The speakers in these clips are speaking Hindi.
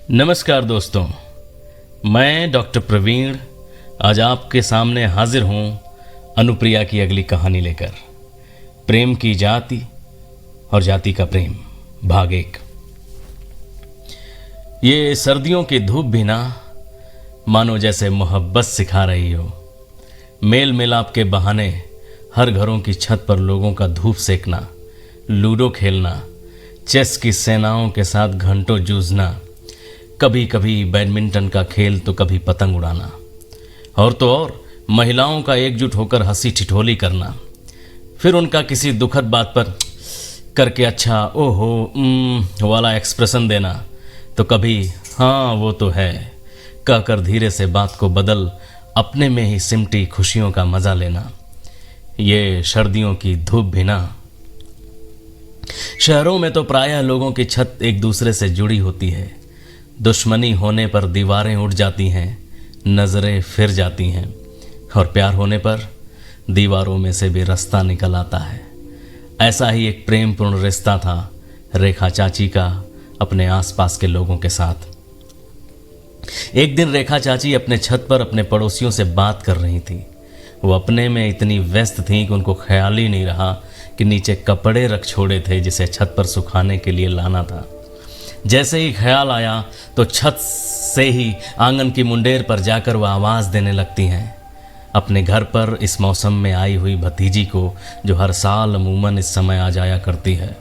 नमस्कार दोस्तों, मैं डॉक्टर प्रवीण आज आपके सामने हाजिर हूँ अनुप्रिया की अगली कहानी लेकर। प्रेम की जाति और जाति का प्रेम भाग 1। ये सर्दियों की धूप भी ना मानो जैसे मोहब्बत सिखा रही हो। मेल मिलाप के बहाने हर घरों की छत पर लोगों का धूप सेकना, लूडो खेलना, चेस की सेनाओं के साथ घंटों जूझना, कभी कभी बैडमिंटन का खेल तो कभी पतंग उड़ाना, और तो और महिलाओं का एकजुट होकर हंसी ठिठोली करना, फिर उनका किसी दुखद बात पर करके अच्छा ओहो वाला एक्सप्रेशन देना, तो कभी हाँ वो तो है कहकर धीरे से बात को बदल अपने में ही सिमटी खुशियों का मज़ा लेना। ये सर्दियों की धूप भी ना। शहरों में तो प्रायः लोगों की छत एक दूसरे से जुड़ी होती है। दुश्मनी होने पर दीवारें उठ जाती हैं, नज़रें फिर जाती हैं, और प्यार होने पर दीवारों में से भी रास्ता निकल आता है। ऐसा ही एक प्रेमपूर्ण रिश्ता था रेखा चाची का अपने आसपास के लोगों के साथ। एक दिन रेखा चाची अपने छत पर अपने पड़ोसियों से बात कर रही थी। वो अपने में इतनी व्यस्त थी कि उनको ख्याल ही नहीं रहा कि नीचे कपड़े रख छोड़े थे जिसे छत पर सुखाने के लिए लाना था। जैसे ही ख्याल आया तो छत से ही आंगन की मुंडेर पर जाकर वह आवाज़ देने लगती हैं अपने घर पर इस मौसम में आई हुई भतीजी को, जो हर साल अमूमन इस समय आ जाया करती है।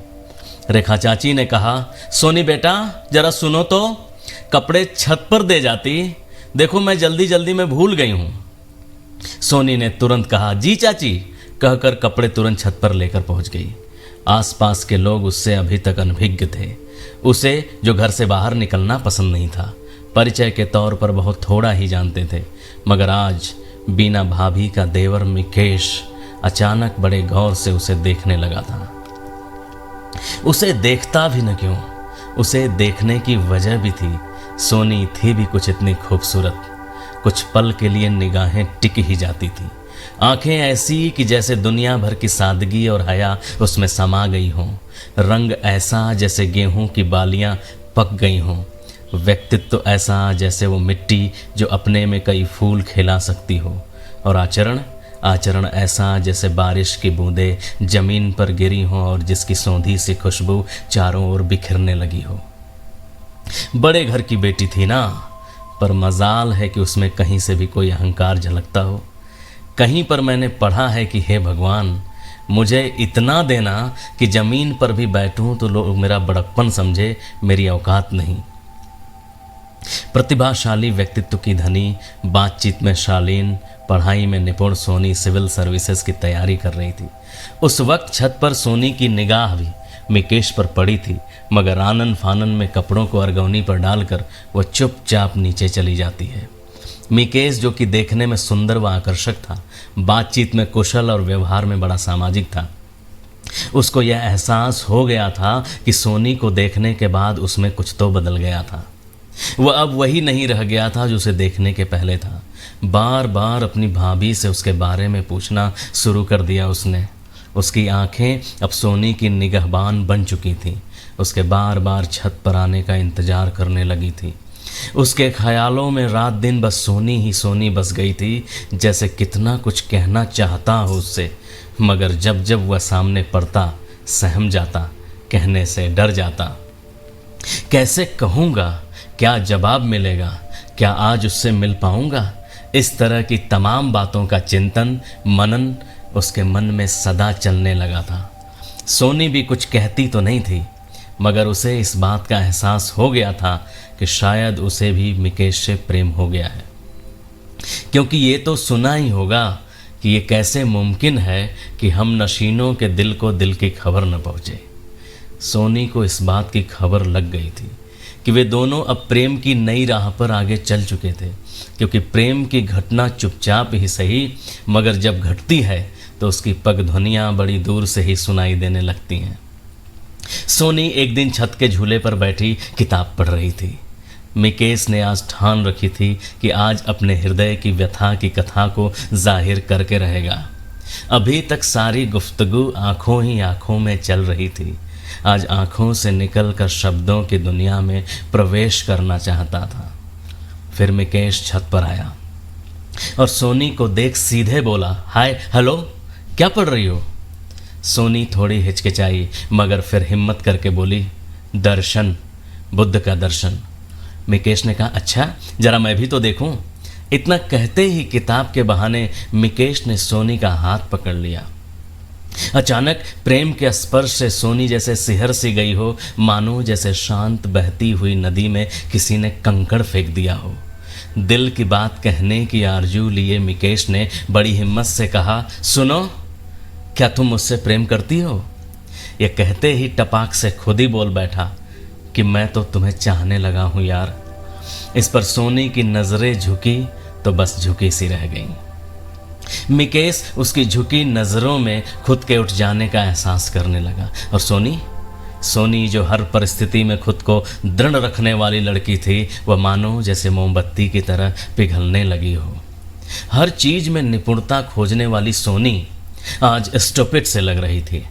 रेखा चाची ने कहा, सोनी बेटा जरा सुनो तो, कपड़े छत पर दे जाती, देखो मैं जल्दी जल्दी में भूल गई हूँ। सोनी ने तुरंत कहा, जी चाची कहकर कपड़े तुरंत छत पर लेकर पहुँच गई। आसपास के लोग उससे अभी तक अनभिज्ञ थे। उसे जो घर से बाहर निकलना पसंद नहीं था, परिचय के तौर पर बहुत थोड़ा ही जानते थे, मगर आज बीना भाभी का देवर मिकेश अचानक बड़े गौर से उसे देखने लगा था। उसे देखता भी न क्यों, उसे देखने की वजह भी थी। सोनी थी भी कुछ इतनी खूबसूरत, कुछ पल के लिए निगाहें टिक ही जाती थी। आंखें ऐसी कि जैसे दुनिया भर की सादगी और हया उसमें समा गई हों। रंग ऐसा जैसे गेहूं की बालियां पक गई हों। व्यक्तित्व ऐसा जैसे वो मिट्टी जो अपने में कई फूल खिला सकती हो। और आचरण ऐसा जैसे बारिश की बूंदें जमीन पर गिरी हों और जिसकी सौंधी सी खुशबू चारों ओर बिखरने लगी हो। बड़े घर की बेटी थी ना, पर मजाल है कि उसमें कहीं से भी कोई अहंकार झलकता हो। कहीं पर मैंने पढ़ा है कि हे भगवान, मुझे इतना देना कि ज़मीन पर भी बैठूं तो लोग मेरा बड़प्पन समझे, मेरी औकात नहीं। प्रतिभाशाली व्यक्तित्व की धनी, बातचीत में शालीन, पढ़ाई में निपुण सोनी सिविल सर्विसेज की तैयारी कर रही थी। उस वक्त छत पर सोनी की निगाह भी मिकेश पर पड़ी थी, मगर आनन फानन में कपड़ों को अरगवनी पर डालकर वह चुपचाप नीचे चली जाती है। मिकेश जो कि देखने में सुंदर व आकर्षक था, बातचीत में कुशल और व्यवहार में बड़ा सामाजिक था। उसको यह एहसास हो गया था कि सोनी को देखने के बाद उसमें कुछ तो बदल गया था। वह अब वही नहीं रह गया था जो उसे देखने के पहले था। बार बार अपनी भाभी से उसके बारे में पूछना शुरू कर दिया उसने। उसकी आंखें अब सोनी की निगहबान बन चुकी थीं। उसके बार बार छत पर आने का इंतजार करने लगी थी। उसके ख्यालों में रात दिन बस सोनी ही सोनी बस गई थी, जैसे कितना कुछ कहना चाहता हो उससे, मगर जब जब वह सामने पड़ता सहम जाता, कहने से डर जाता। कैसे कहूँगा, क्या जवाब मिलेगा, क्या आज उससे मिल पाऊँगा, इस तरह की तमाम बातों का चिंतन मनन उसके मन में सदा चलने लगा था। सोनी भी कुछ कहती तो नहीं थी, मगर उसे इस बात का एहसास हो गया था कि शायद उसे भी मिकेश से प्रेम हो गया है, क्योंकि ये तो सुना ही होगा कि ये कैसे मुमकिन है कि हम नशीनों के दिल को दिल की खबर न पहुँचे। सोनी को इस बात की खबर लग गई थी कि वे दोनों अब प्रेम की नई राह पर आगे चल चुके थे, क्योंकि प्रेम की घटना चुपचाप ही सही, मगर जब घटती है तो उसकी पगध्वनियाँ बड़ी दूर से ही सुनाई देने लगती हैं। सोनी एक दिन छत के झूले पर बैठी किताब पढ़ रही थी। मिकेश ने आज ठान रखी थी कि आज अपने हृदय की व्यथा की कथा को जाहिर करके रहेगा। अभी तक सारी गुफ्तगू आंखों ही आंखों में चल रही थी, आज आंखों से निकलकर शब्दों की दुनिया में प्रवेश करना चाहता था। फिर मिकेश छत पर आया और सोनी को देख सीधे बोला, हाय हेलो, क्या पढ़ रही हो? सोनी थोड़ी हिचकिचाई मगर फिर हिम्मत करके बोली, दर्शन, बुद्ध का दर्शन। मिकेश ने कहा, अच्छा जरा मैं भी तो देखूं। इतना कहते ही किताब के बहाने मिकेश ने सोनी का हाथ पकड़ लिया। अचानक प्रेम के स्पर्श से सोनी जैसे सिहर सी गई हो, मानो जैसे शांत बहती हुई नदी में किसी ने कंकड़ फेंक दिया हो। दिल की बात कहने की आरजू लिए मिकेश ने बड़ी हिम्मत से कहा, सुनो, क्या तुम मुझसे प्रेम करती हो? यह कहते ही टपाक से खुद ही बोल बैठा कि मैं तो तुम्हें चाहने लगा हूं यार। इस पर सोनी की नजरें झुकी तो बस झुकी सी रह गईं। मिकेश उसकी झुकी नजरों में खुद के उठ जाने का एहसास करने लगा। और सोनी जो हर परिस्थिति में खुद को दृढ़ रखने वाली लड़की थी, वह मानो जैसे मोमबत्ती की तरह पिघलने लगी हो। हर चीज में निपुणता खोजने वाली सोनी आज स्टूपिड से लग रही थी।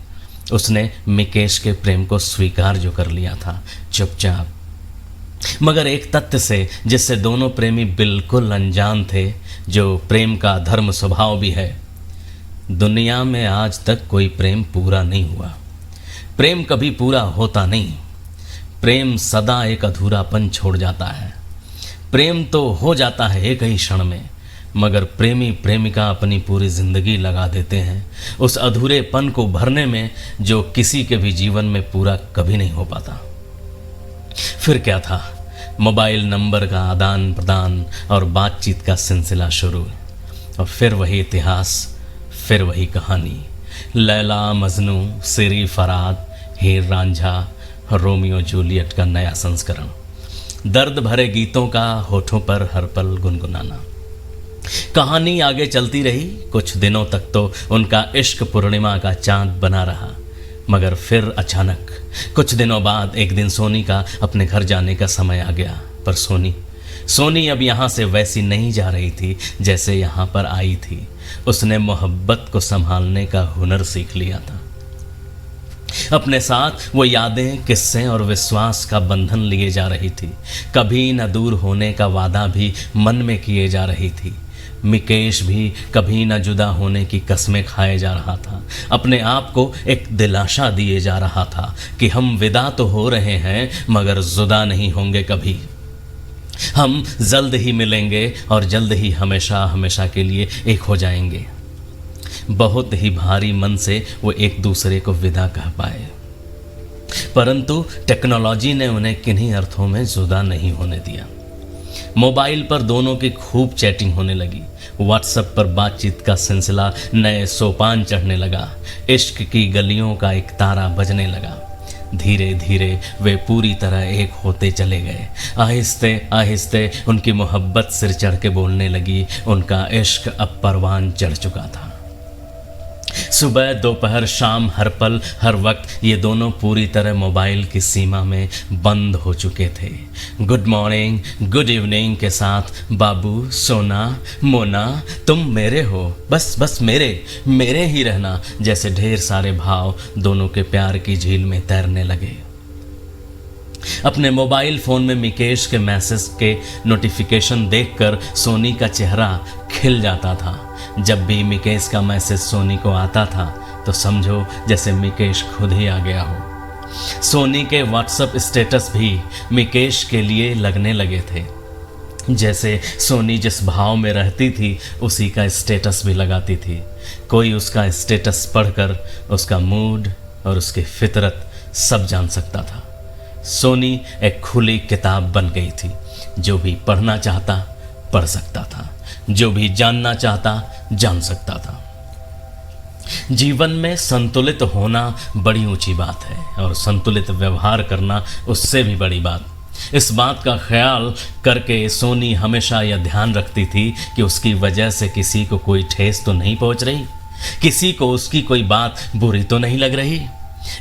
उसने मिकेश के प्रेम को स्वीकार जो कर लिया था, चुपचाप, मगर एक तथ्य से जिससे दोनों प्रेमी बिल्कुल अनजान थे, जो प्रेम का धर्म स्वभाव भी है। दुनिया में आज तक कोई प्रेम पूरा नहीं हुआ। प्रेम कभी पूरा होता नहीं। प्रेम सदा एक अधूरापन छोड़ जाता है। प्रेम तो हो जाता है एक ही क्षण में, मगर प्रेमी प्रेमिका अपनी पूरी जिंदगी लगा देते हैं उस अधूरेपन को भरने में, जो किसी के भी जीवन में पूरा कभी नहीं हो पाता। फिर क्या था, मोबाइल नंबर का आदान प्रदान और बातचीत का सिलसिला शुरू, और फिर वही इतिहास, फिर वही कहानी। लैला मजनू, सिरी फराद, हीर रांझा, रोमियो जूलियट का नया संस्करण। दर्द भरे गीतों का होठों पर हर पल गुनगुनाना। कहानी आगे चलती रही। कुछ दिनों तक तो उनका इश्क पूर्णिमा का चांद बना रहा, मगर फिर अचानक कुछ दिनों बाद एक दिन सोनी का अपने घर जाने का समय आ गया। पर सोनी अब यहाँ से वैसी नहीं जा रही थी जैसे यहाँ पर आई थी। उसने मोहब्बत को संभालने का हुनर सीख लिया था। अपने साथ वो यादें, किस्से और विश्वास का बंधन लिए जा रही थी। कभी न दूर होने का वादा भी मन में किए जा रही थी। मिकेश भी कभी न जुदा होने की कस्में खाए जा रहा था। अपने आप को एक दिलासा दिए जा रहा था कि हम विदा तो हो रहे हैं, मगर जुदा नहीं होंगे कभी। हम जल्द ही मिलेंगे और जल्द ही हमेशा हमेशा के लिए एक हो जाएंगे। बहुत ही भारी मन से वो एक दूसरे को विदा कह पाए, परंतु टेक्नोलॉजी ने उन्हें किन्हीं अर्थों में जुदा नहीं होने दिया। मोबाइल पर दोनों की खूब चैटिंग होने लगी। व्हाट्सएप पर बातचीत का सिलसिला नए सोपान चढ़ने लगा। इश्क की गलियों का एक तारा बजने लगा। धीरे धीरे वे पूरी तरह एक होते चले गए। आहिस्ते आहिस्ते उनकी मोहब्बत सिर चढ़ के बोलने लगी। उनका इश्क अब परवान चढ़ चुका था। सुबह, दोपहर, शाम, हर पल, हर वक्त ये दोनों पूरी तरह मोबाइल की सीमा में बंद हो चुके थे। गुड मॉर्निंग, गुड इवनिंग के साथ बाबू, सोना, मोना, तुम मेरे हो, बस मेरे ही रहना जैसे ढेर सारे भाव दोनों के प्यार की झील में तैरने लगे। अपने मोबाइल फ़ोन में मिकेश के मैसेज के नोटिफिकेशन देखकर सोनी का चेहरा खिल जाता था। जब भी मिकेश का मैसेज सोनी को आता था तो समझो जैसे मिकेश खुद ही आ गया हो। सोनी के व्हाट्सएप स्टेटस भी मिकेश के लिए लगने लगे थे। जैसे सोनी जिस भाव में रहती थी उसी का स्टेटस भी लगाती थी। कोई उसका स्टेटस पढ़कर उसका मूड और उसकी फितरत सब जान सकता था। सोनी एक खुली किताब बन गई थी। जो भी पढ़ना चाहता पढ़ सकता था, जो भी जानना चाहता जान सकता था। जीवन में संतुलित होना बड़ी ऊंची बात है और संतुलित व्यवहार करना उससे भी बड़ी बात। इस बात का ख्याल करके सोनी हमेशा यह ध्यान रखती थी कि उसकी वजह से किसी को कोई ठेस तो नहीं पहुंच रही, किसी को उसकी कोई बात बुरी तो नहीं लग रही।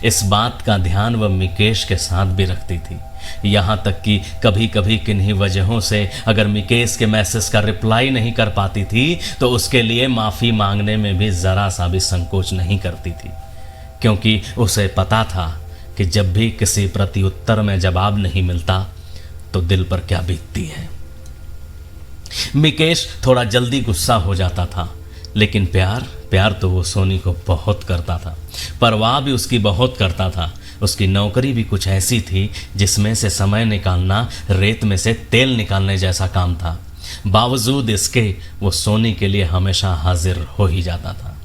इस बात का ध्यान वह मिकेश के साथ भी रखती थी। यहाँ तक कि कभी कभी किन्हीं वजहों से अगर मिकेश के मैसेज का रिप्लाई नहीं कर पाती थी तो उसके लिए माफ़ी मांगने में भी ज़रा सा भी संकोच नहीं करती थी, क्योंकि उसे पता था कि जब भी किसी प्रत्युत्तर में जवाब नहीं मिलता तो दिल पर क्या बीतती है। मिकेश थोड़ा जल्दी गुस्सा हो जाता था, लेकिन प्यार तो वो सोनी को बहुत करता था, परवाह भी उसकी बहुत करता था। उसकी नौकरी भी कुछ ऐसी थी जिसमें से समय निकालना रेत में से तेल निकालने जैसा काम था। बावजूद इसके वो सोनी के लिए हमेशा हाजिर हो ही जाता था।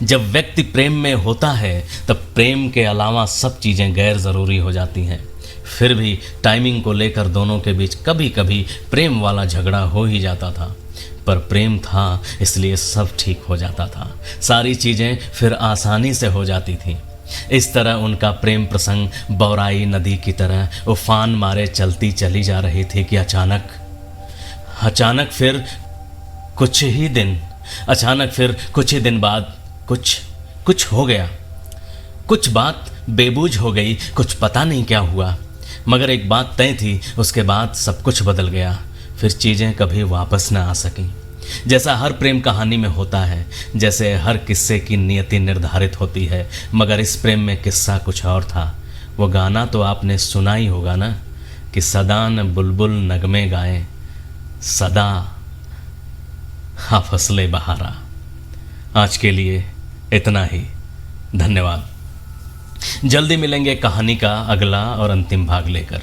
जब व्यक्ति प्रेम में होता है तब प्रेम के अलावा सब चीज़ें गैर ज़रूरी हो जाती हैं। फिर भी टाइमिंग को लेकर दोनों के बीच कभी कभी प्रेम वाला झगड़ा हो ही जाता था, पर प्रेम था इसलिए सब ठीक हो जाता था। सारी चीज़ें फिर आसानी से हो जाती थीं। इस तरह उनका प्रेम प्रसंग बौराई नदी की तरह उफान मारे चलती चली जा रही थी कि अचानक फिर कुछ ही दिन बाद कुछ हो गया। कुछ बात बेबूझ हो गई, कुछ पता नहीं क्या हुआ, मगर एक बात तय थी, उसके बाद सब कुछ बदल गया। फिर चीज़ें कभी वापस न आ सकीं। जैसा हर प्रेम कहानी में होता है, जैसे हर किस्से की नियति निर्धारित होती है, मगर इस प्रेम में किस्सा कुछ और था। वो गाना तो आपने सुना ही होगा ना, कि सदा न बुलबुल नगमे गाएं, सदा हाँ फसले बहारा। आज के लिए इतना ही। धन्यवाद। जल्दी मिलेंगे कहानी का अगला और अंतिम भाग लेकर।